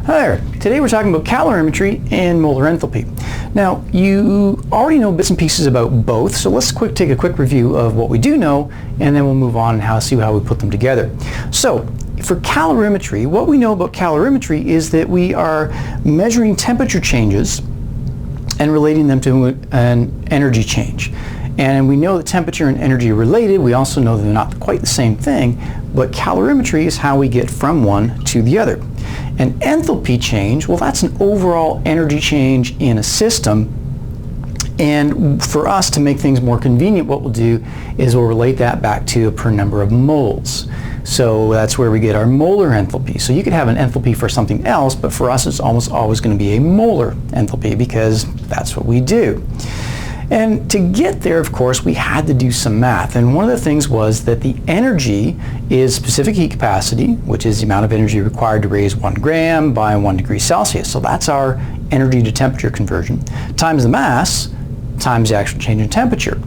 Hi there. Today we're talking about calorimetry and molar enthalpy. Now, you already know bits and pieces about both, so let's take a quick review of what we do know, and then we'll move on and see how we put them together. So, for calorimetry, what we know about calorimetry is that we are measuring temperature changes and relating them to an energy change. And we know that temperature and energy are related. We also know that they're not quite the same thing, but calorimetry is how we get from one to the other. An enthalpy change, well, that's an overall energy change in a system. And for us to make things more convenient, what we'll do is we'll relate that back to a per number of moles. So that's where we get our molar enthalpy. So you could have an enthalpy for something else, but for us it's almost always going to be a molar enthalpy because that's what we do. And to get there, of course, we had to do some math. And one of the things was that the energy is specific heat capacity, which is the amount of energy required to raise 1 gram by 1 degree Celsius. So that's our energy to temperature conversion, times the mass, times the actual change in temperature.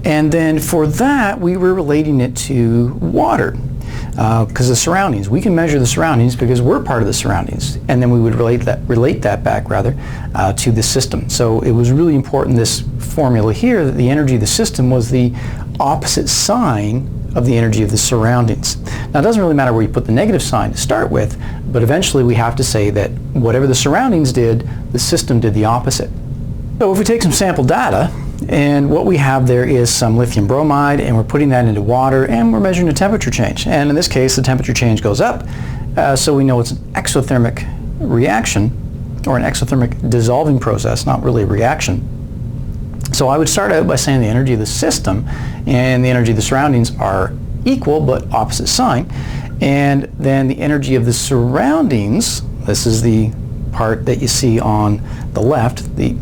And then for that, we were relating it to water. Because the surroundings, we can measure the surroundings because we're part of the surroundings, and then we would relate that back to the system. So it was really important, this formula here, that the energy of the system was the opposite sign of the energy of the surroundings. Now it doesn't really matter where you put the negative sign to start with, but eventually we have to say that whatever the surroundings did, the system did the opposite. So if we take some sample data, and what we have there is some lithium bromide, and we're putting that into water, and we're measuring the temperature change. And in this case, the temperature change goes up, so we know it's an exothermic reaction, or an exothermic dissolving process, not really a reaction. So I would start out by saying the energy of the system and the energy of the surroundings are equal, but opposite sign. And then the energy of the surroundings, this is the part that you see on the left, the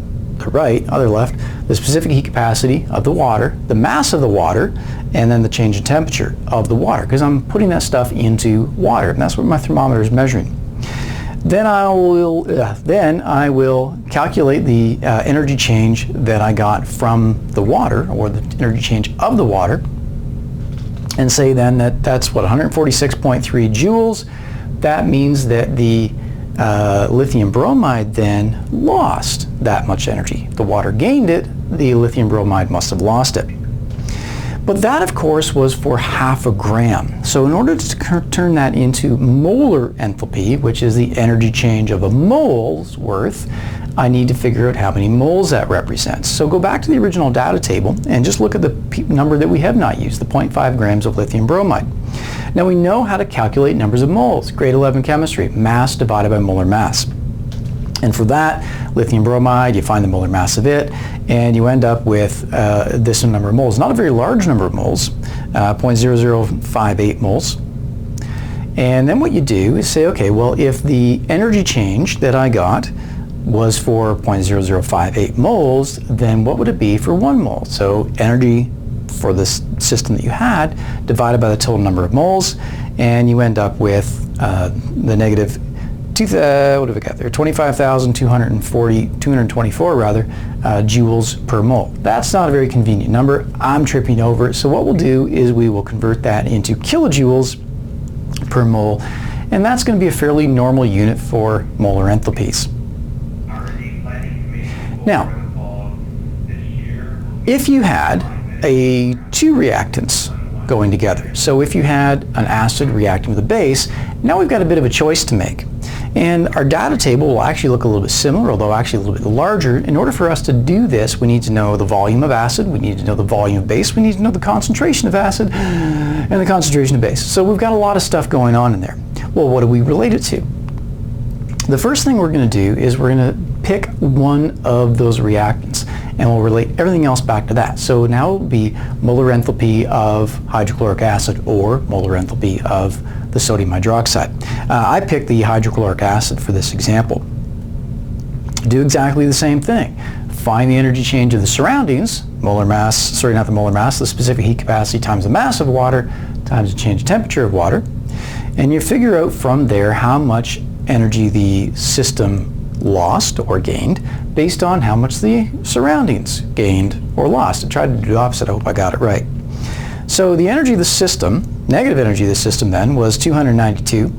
right, other left, the specific heat capacity of the water, the mass of the water, and then the change in temperature of the water, because I'm putting that stuff into water, and that's what my thermometer is measuring. Then I will calculate the energy change that I got from the water, or the energy change of the water, and say then that that's what, 146.3 joules. That means that the lithium bromide then lost that much energy. The water gained it, the lithium bromide must have lost it. But that, of course, was for half a gram. So in order to turn that into molar enthalpy, which is the energy change of a mole's worth, I need to figure out how many moles that represents. So go back to the original data table and just look at the number that we have not used, the 0.5 grams of lithium bromide. Now we know how to calculate numbers of moles. Grade 11 chemistry, mass divided by molar mass. And for that, lithium bromide, you find the molar mass of it, and you end up with this number of moles. Not a very large number of moles, 0.0058 moles. And then what you do is say, okay, well, if the energy change that I got was for 0.0058 moles, then what would it be for 1 mole? So energy for this system that you had divided by the total number of moles, and you end up with the negative what have we got there? 25,224 rather joules per mole. That's not a very convenient number. I'm tripping over it. So what we'll do is we will convert that into kilojoules per mole, and that's going to be a fairly normal unit for molar enthalpies. Now, if you had two reactants going together, so if you had an acid reacting with a base, now we've got a bit of a choice to make. And our data table will actually look a little bit similar, although actually a little bit larger. In order for us to do this, we need to know the volume of acid, we need to know the volume of base, we need to know the concentration of acid and the concentration of base. So we've got a lot of stuff going on in there. Well, what do we relate it to? The first thing we're going to do is we're going to pick one of those reactants, and we'll relate everything else back to that. So now it will be molar enthalpy of hydrochloric acid or molar enthalpy of the sodium hydroxide. I picked the hydrochloric acid for this example. Do exactly the same thing. Find the energy change of the surroundings, molar mass, sorry, not the molar mass, the specific heat capacity times the mass of water times the change in temperature of water, and you figure out from there how much energy the system lost or gained based on how much the surroundings gained or lost. I tried to do the opposite. I hope I got it right. So the energy of the system, negative energy of the system then, was 292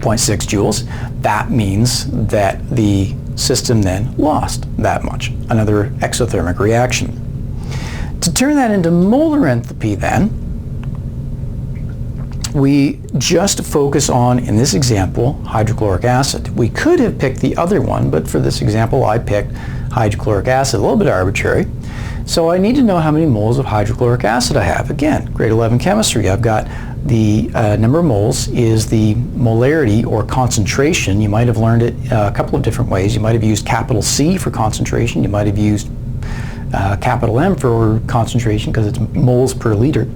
0.6 joules, that means that the system then lost that much, another exothermic reaction. To turn that into molar enthalpy then, we just focus on, in this example, hydrochloric acid. We could have picked the other one, but for this example I picked hydrochloric acid, a little bit arbitrary. So I need to know how many moles of hydrochloric acid I have. Again, grade 11 chemistry, I've got the number of moles is the molarity or concentration. You might have learned it a couple of different ways. You might have used capital C for concentration. You might have used capital M for concentration because it's moles per liter.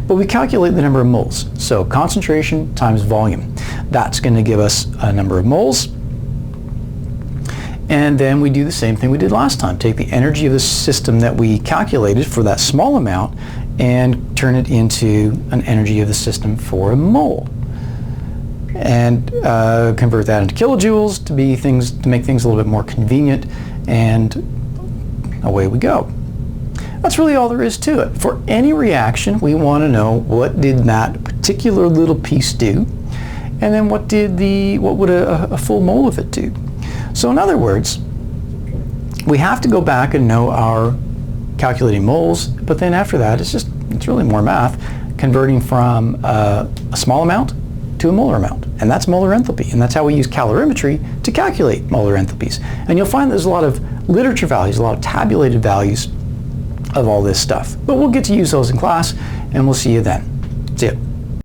But we calculate the number of moles. So concentration times volume. That's going to give us a number of moles. And then we do the same thing we did last time. Take the energy of the system that we calculated for that small amount and turn it into an energy of the system for a mole. And convert that into kilojoules to make things a little bit more convenient, and away we go. That's really all there is to it. For any reaction, we want to know what did that particular little piece do, and then what would a full mole of it do. So in other words, we have to go back and know our calculating moles, but then after that it's really more math, converting from a small amount to a molar amount, and that's molar enthalpy, and that's how we use calorimetry to calculate molar enthalpies. And you'll find there's a lot of literature values, a lot of tabulated values of all this stuff, but we'll get to use those in class, and we'll see you then. See ya.